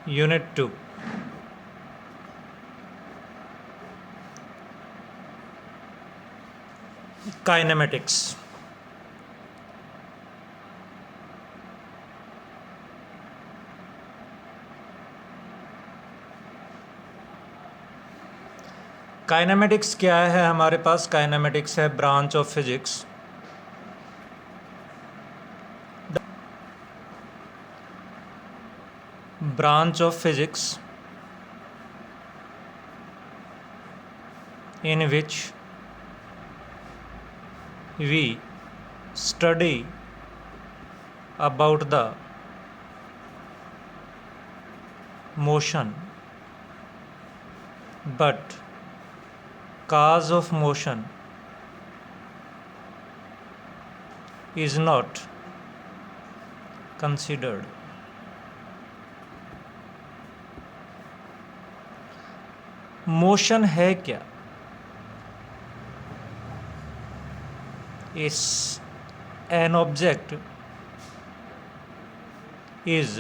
Unit 2. Kinematics. Kinematics क्या है हमारे पास? काइनेमेटिक्स है branch of physics in which we study about the motion, but cause of motion is not considered. Motion है क्या? इस an object is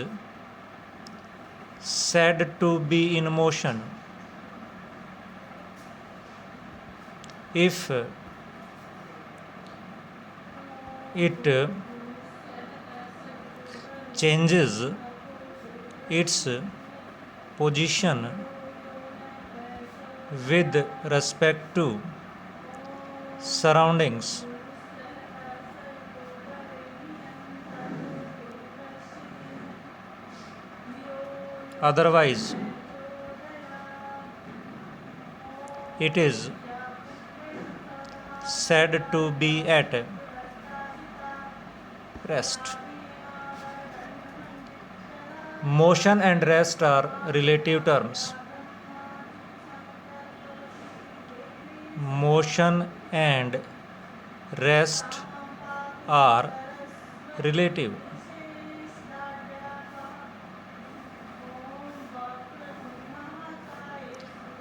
said to be in motion if it changes its position with respect to surroundings. Otherwise, it is said to be at rest. Motion and rest are relative terms. Motion and rest are relative.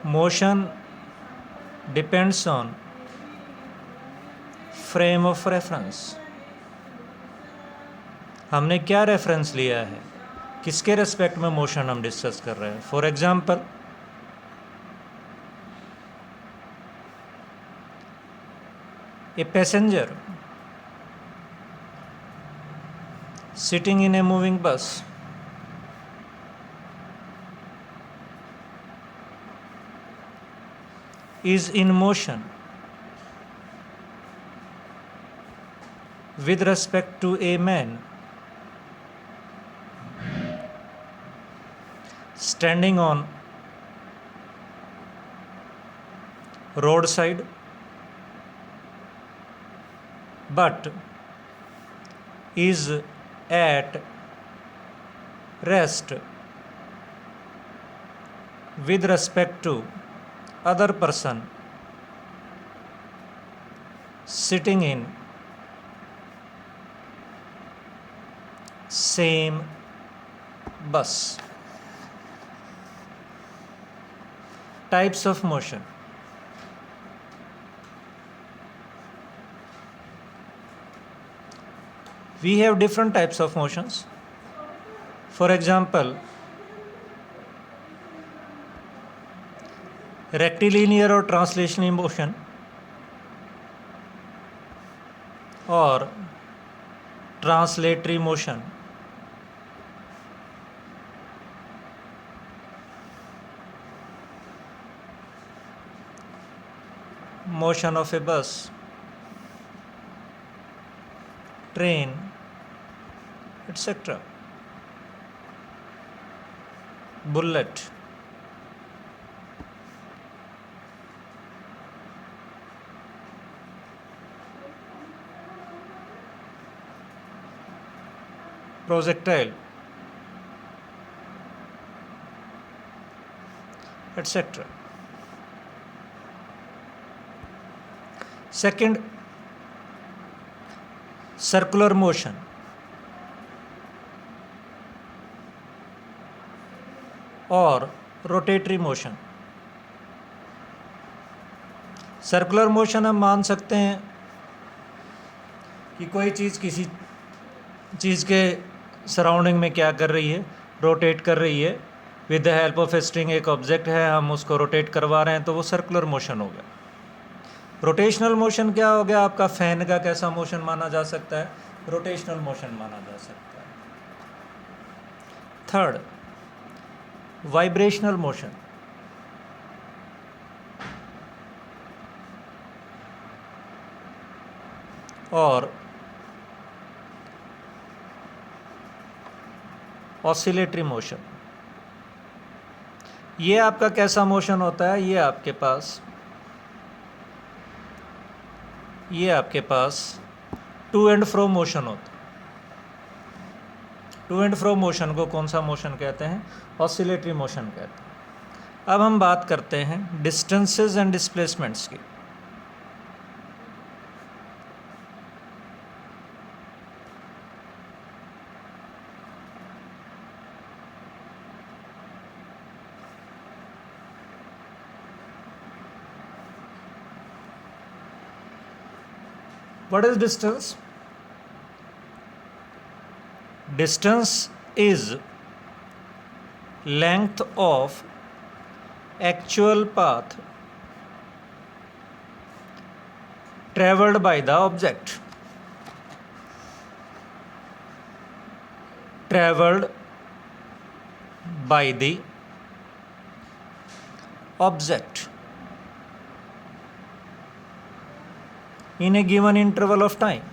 Motion depends on frame of reference. हमने क्या reference लिया है, किसके respect में motion हम discuss कर रहे हैं? For example, a passenger sitting in a moving bus is in motion with respect to a man standing on roadside, but is at rest with respect to other person sitting in same bus. Types of motion. We have different types of motions. For example, rectilinear or translational motion, or translatory motion. Motion of a bus, train, etc. Bullet. Projectile, etc. Second, circular motion. और rotatory motion. Circular motion हम मान सकते हैं कि कोई चीज़ किसी चीज़ के surrounding में क्या कर रही है, रोटेट कर रही है with the help of a string एक ऑब्जेक्ट है, हम उसको रोटेट करवा रहे हैं तो वो सर्कुलर मोशन हो गया। रोटेशनल मोशन क्या हो गया आपका? फैन का कैसा मोशन माना जा सकता है? रोटेशनल मोशन माना जा सकता है। Third, vibrational motion. और ऑसिलेटरी मोशन। ये आपका कैसा मोशन होता है? ये आपके पास टू एंड फ्रो मोशन होता है। टू एंड फ्रो मोशन को कौन सा मोशन कहते हैं? ऑसिलेटरी मोशन कहते हैं। अब हम बात करते हैं डिस्टेंसेस एंड डिस्प्लेसमेंट्स की। What is distance? Distance is length of actual path traveled by the object. Traveled by the object in a given interval of time.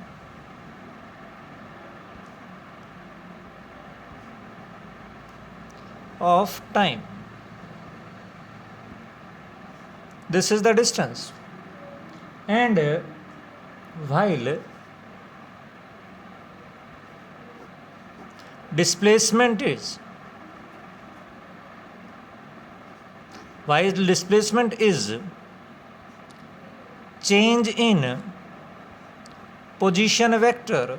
This is the distance. And while displacement is change in position vector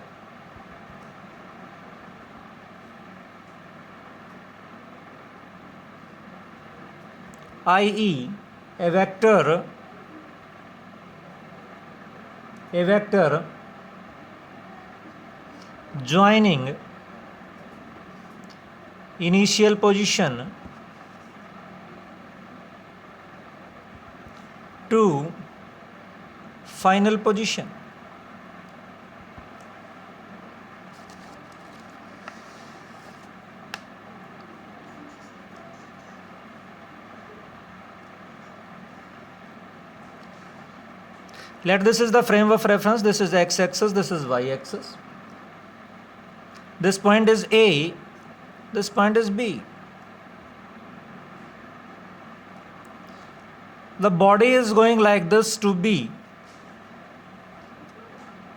i.e. a vector joining initial position to final position. Let this is the frame of reference. This is x-axis, this is y-axis. This point is A, this point is B. The body is going like this to B.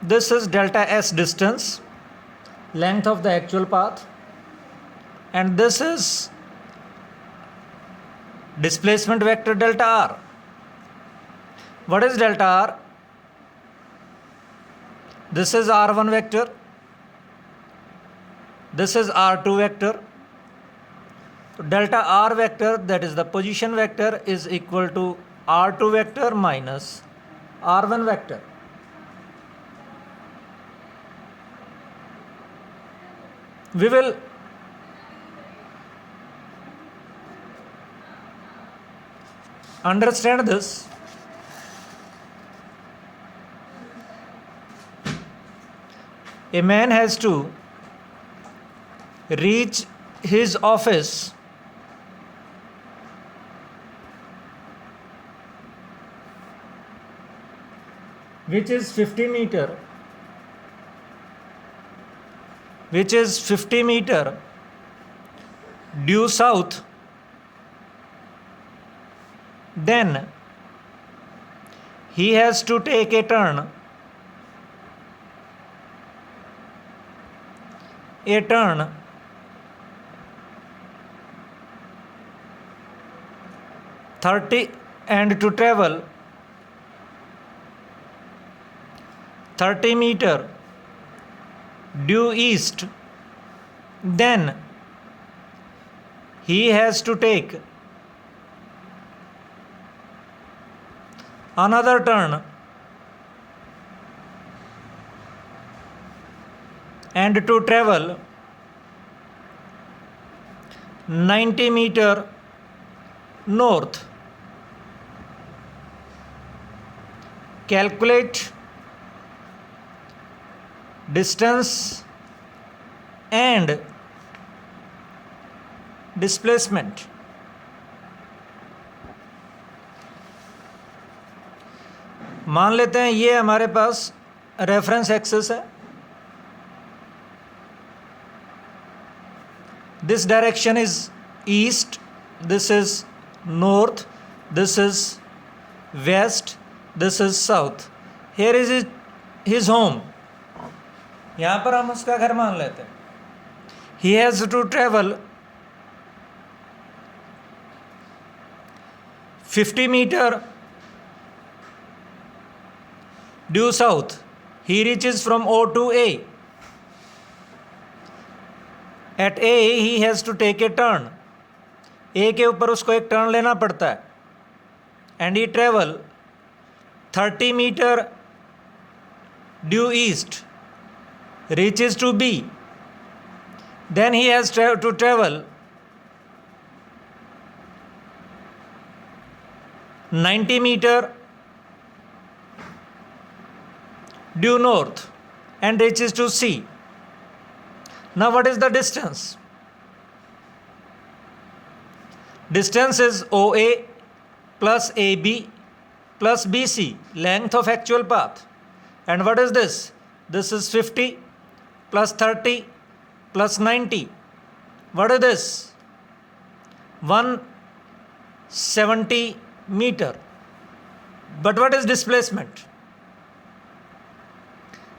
This is delta S distance, length of the actual path, and this is displacement vector delta R. What is delta R? This is R1 vector, this is R2 vector. Delta R vector, that is the position vector, is equal to R2 vector minus R1 vector. We will understand this a man has to reach his office which is 50 meter due south, then he has to take a turn 30 and to travel 30 meter due east, then he has to take another turn and to travel 90 meter north. Calculate distance and displacement. मान लेते हैं ये हमारे पास reference axis है, this direction is east, this is north, this is west, this is south. Here is his home. यहाँ पर हम उसका घर मान लेते हैं. He has to travel 50 meter due south. He reaches from O to A. At A he has to take a turn. A के ऊपर उसको एक टर्न लेना पड़ता है. And he travel 30 meter due east, reaches to B. Then he has to travel 90 meter due north and reaches to C. Now what is the distance? Distance is OA plus AB plus BC, length of actual path. And what is this? This is 50 plus 30 plus 90. What is this? 170 meter. But what is displacement?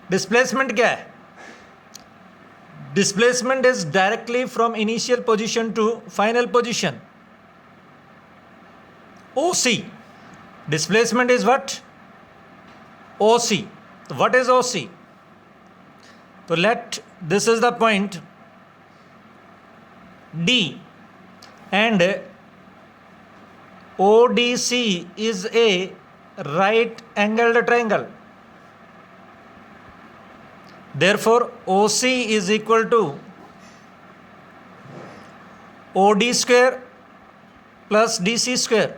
Displacement क्या है? Displacement is directly from initial position to final position. OC. Displacement is what? OC. What is OC? So this is the point D, and ODC is a right angled triangle. Therefore, OC is equal to OD square plus DC square,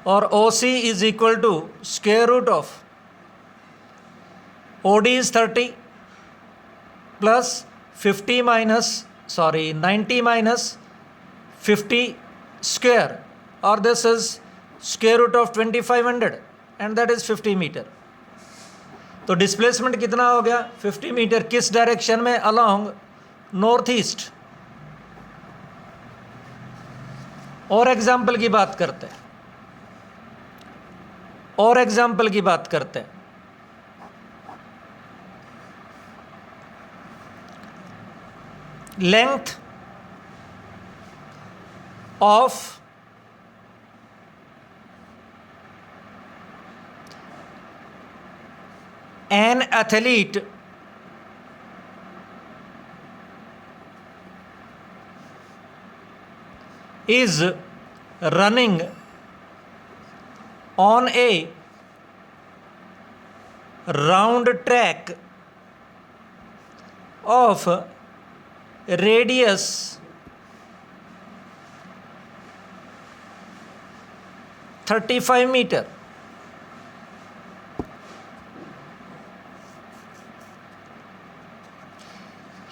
or OC is equal to square root of OD is 30 plus 90 minus 50 square, or this is square root of 2500, and that is 50 meter. तो displacement कितना हो गया? 50 metre. किस direction में? Along north east. और example की बात करते हैं. Length of an athlete is running on a round track of radius 35 meter.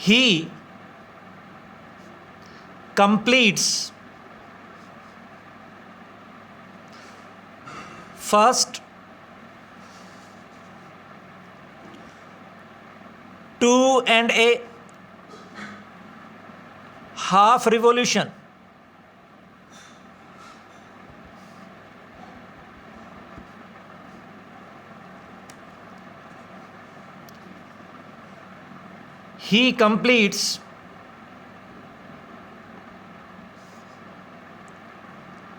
He completes first 2.5 revolution. He completes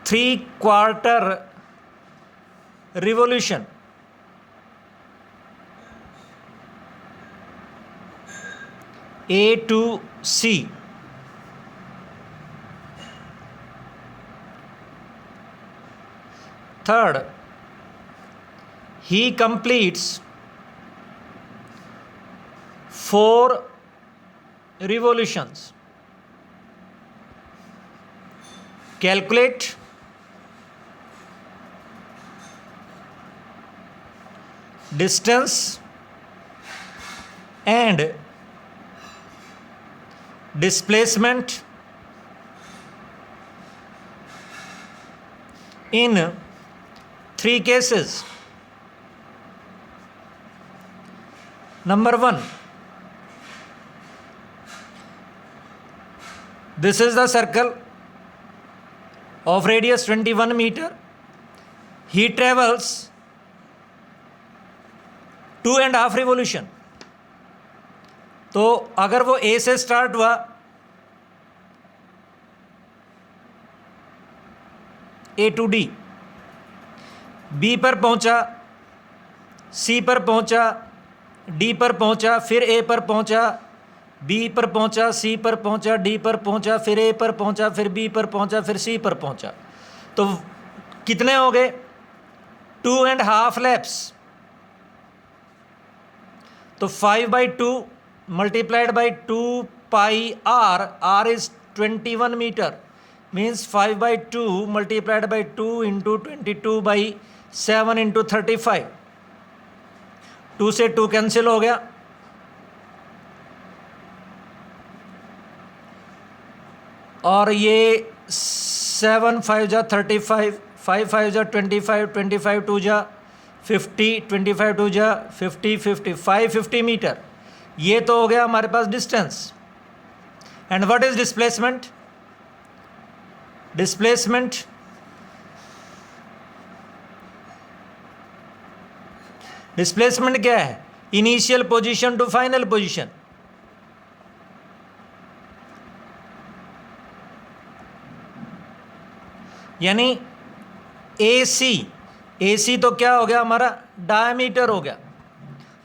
3/4 revolution. A to C. Third, he completes 4 revolutions. calculate distance and displacement in 3 cases. Number 1, this is the circle of radius 21 meter. He travels 2.5 revolution. तो अगर वो ए से start हुआ, ए to D, B पर पहुंचा, सी पर पहुंचा, D पर पहुंचा, फिर ए पर पहुंचा, बी पर पहुंचा, सी पर पहुंचा, डी पर पहुंचा, फिर ए पर पहुंचा, फिर बी पर पहुंचा, फिर सी पर पहुंचा, तो कितने हो गए? 2.5 लैप्स. तो 5/2 multiplied by 2 pi r, r is 21 meter, means 5/2 multiplied by 2 into 22/7 into 35. 2 से 2 कैंसिल हो गया, और ये 7 5 जा 35, 5 5 जा 25, 25 2 जा 50, 25 2 जा 50, 55 50 मीटर. ये तो हो गया हमारे पास distance. And what is displacement? Displacement displacement क्या है? Initial position to final position. यानी ए सी तो क्या हो गया हमारा? डायमीटर हो गया.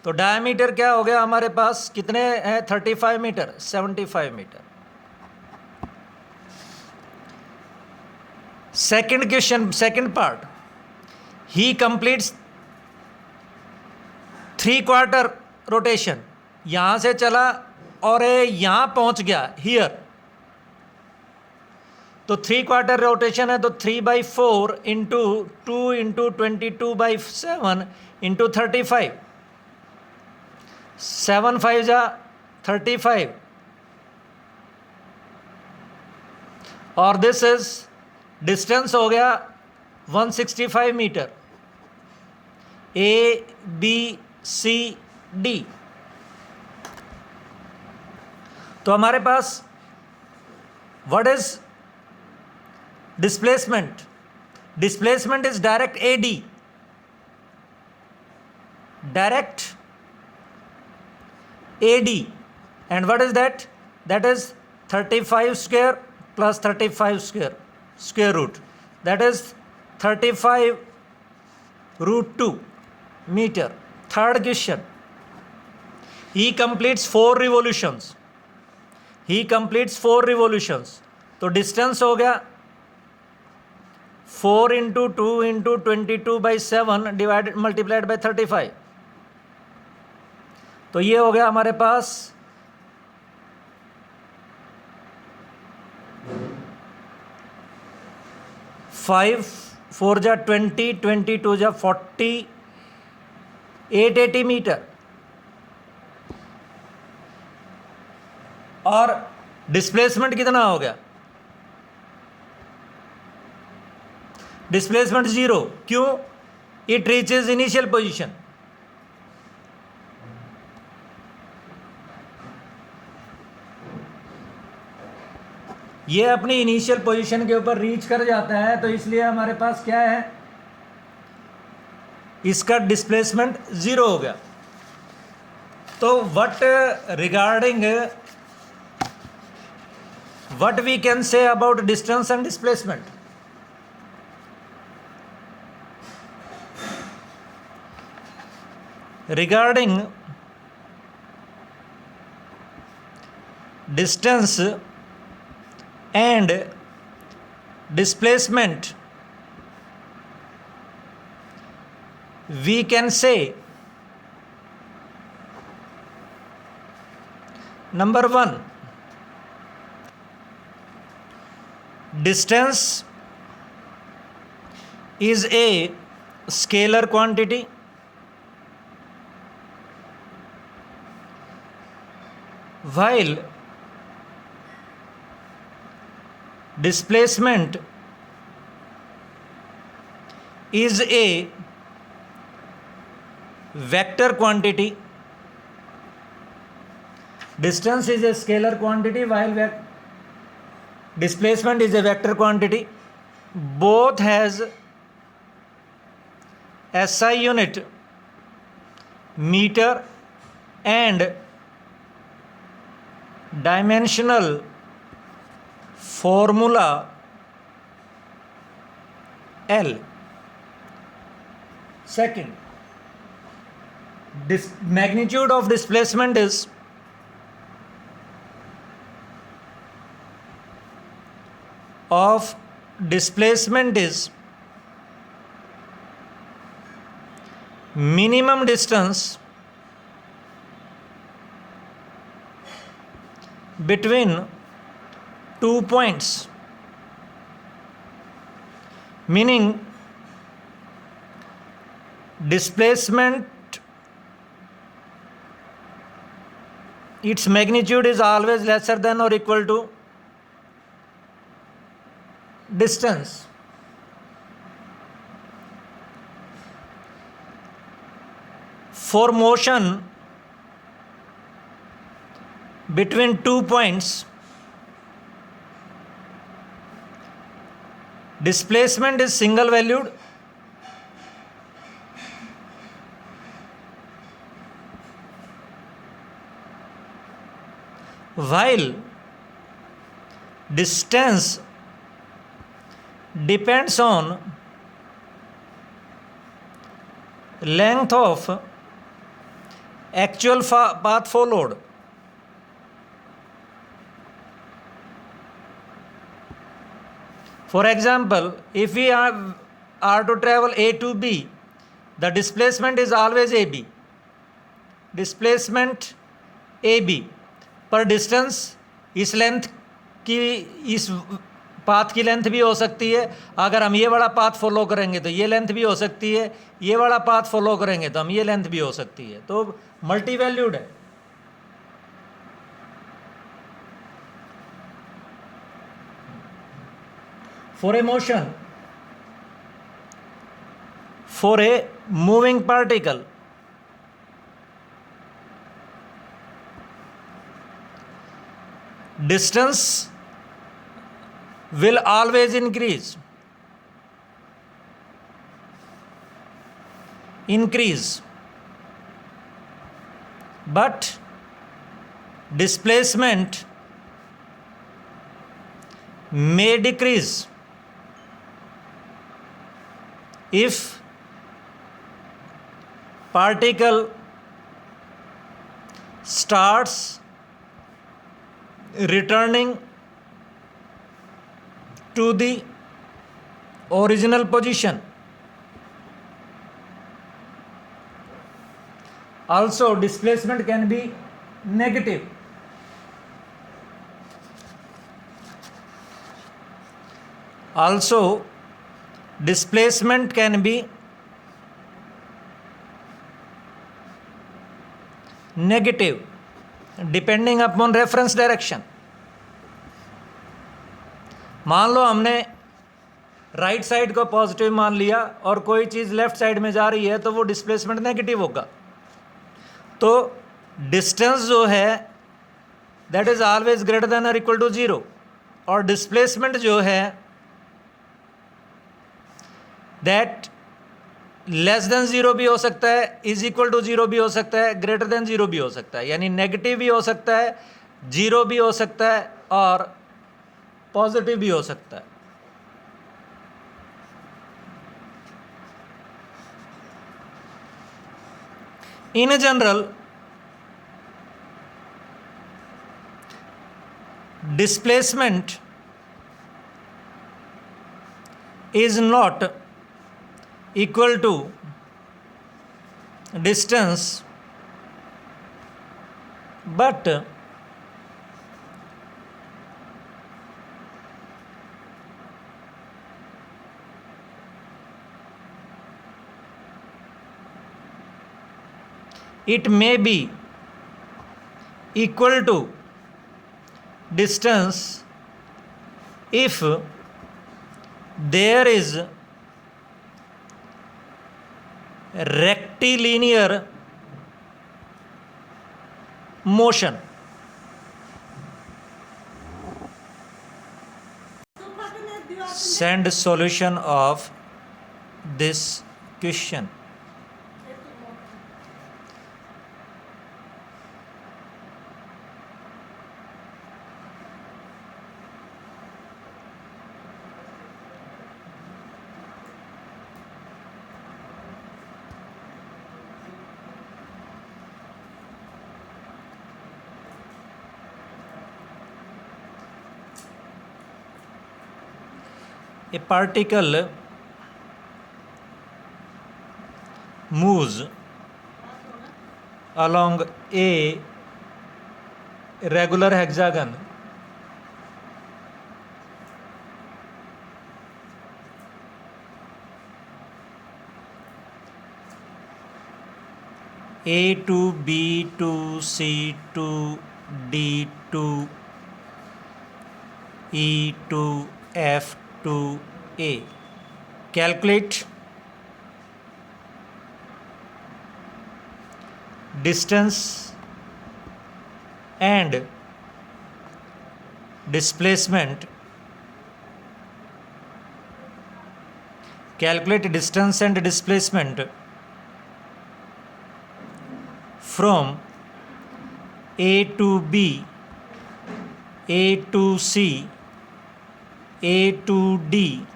तो डायमीटर क्या हो गया हमारे पास? कितने हैं? 35 metre, 75 metre. Second question, second part. He completes 3/4 rotation. यहां से चला और यहां पहुंच गया, हियर. तो 3/4 रोटेशन है, तो 3/4 इंटू 2 इंटू 22/7 इंटू 35. 7 5 जा 35, और दिस इज डिस्टेंस हो गया 165 metre. A B C D. तो हमारे पास what is displacement? Displacement is direct A D, direct AD, and what is that? That is 35 square plus 35 square root, that is 35√2 meter. Third question. He completes 4 revolutions. He completes 4 revolutions. तो distance हो गया 4 into 2 into 22/7 divided multiplied by 35. तो ये हो गया हमारे पास 5 4 जा 20, 22 जा 40, 880 मीटर. और डिस्प्लेसमेंट कितना हो गया? डिस्प्लेसमेंट 0. क्यों? It reaches initial position. ये अपनी इनिशियल पोजीशन के ऊपर रीच कर जाता है, तो इसलिए हमारे पास क्या है? इसका डिस्प्लेसमेंट 0 हो गया. तो what regarding what we can say about distance and displacement? Regarding distance and displacement, we can say number 1, distance is a scalar quantity, while displacement is a vector quantity. Distance is a scalar quantity while displacement is a vector quantity. Both has SI unit meter and dimensional formula L. Second, magnitude of displacement is minimum distance between 2 points, meaning displacement, its magnitude is always lesser than or equal to distance. For motion between 2 points, displacement is single valued, while distance depends on length of actual path followed. For example, if we are to travel A to B, the displacement is always AB. Displacement AB पर distance इस length की, इस path की length भी हो सकती है. अगर हम ये वाला पाथ फॉलो करेंगे तो ये लेंथ भी हो सकती है, ये वाला पाथ फॉलो करेंगे तो हम ये लेंथ भी हो सकती है. तो मल्टी वैल्यूड है. For a motion, for a moving particle, distance will always increase, but displacement may decrease if particle starts returning to the original position. Also, displacement can be negative. Also, displacement can be negative depending upon reference direction. मान लो हमने right side को positive मान लिया और कोई चीज़ left side में जा रही है तो वो डिस्प्लेसमेंट नेगेटिव होगा. तो डिस्टेंस जो है that is always greater than और इक्वल टू 0, और डिस्प्लेसमेंट जो है दैट लेस देन 0 भी हो सकता है, इज इक्वल टू 0 भी हो सकता है, ग्रेटर देन 0 भी हो सकता है. यानी नेगेटिव भी हो सकता है, 0 भी हो सकता है और पॉजिटिव भी हो सकता है. In general, displacement is not equal to distance, but it may be equal to distance if there is rectilinear motion. Send solution of this question. A particle moves along a regular hexagon A to B to C to D to E to F to A. Calculate distance and displacement. Calculate distance and displacement from A to B, A to C, A to D,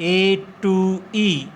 A to E,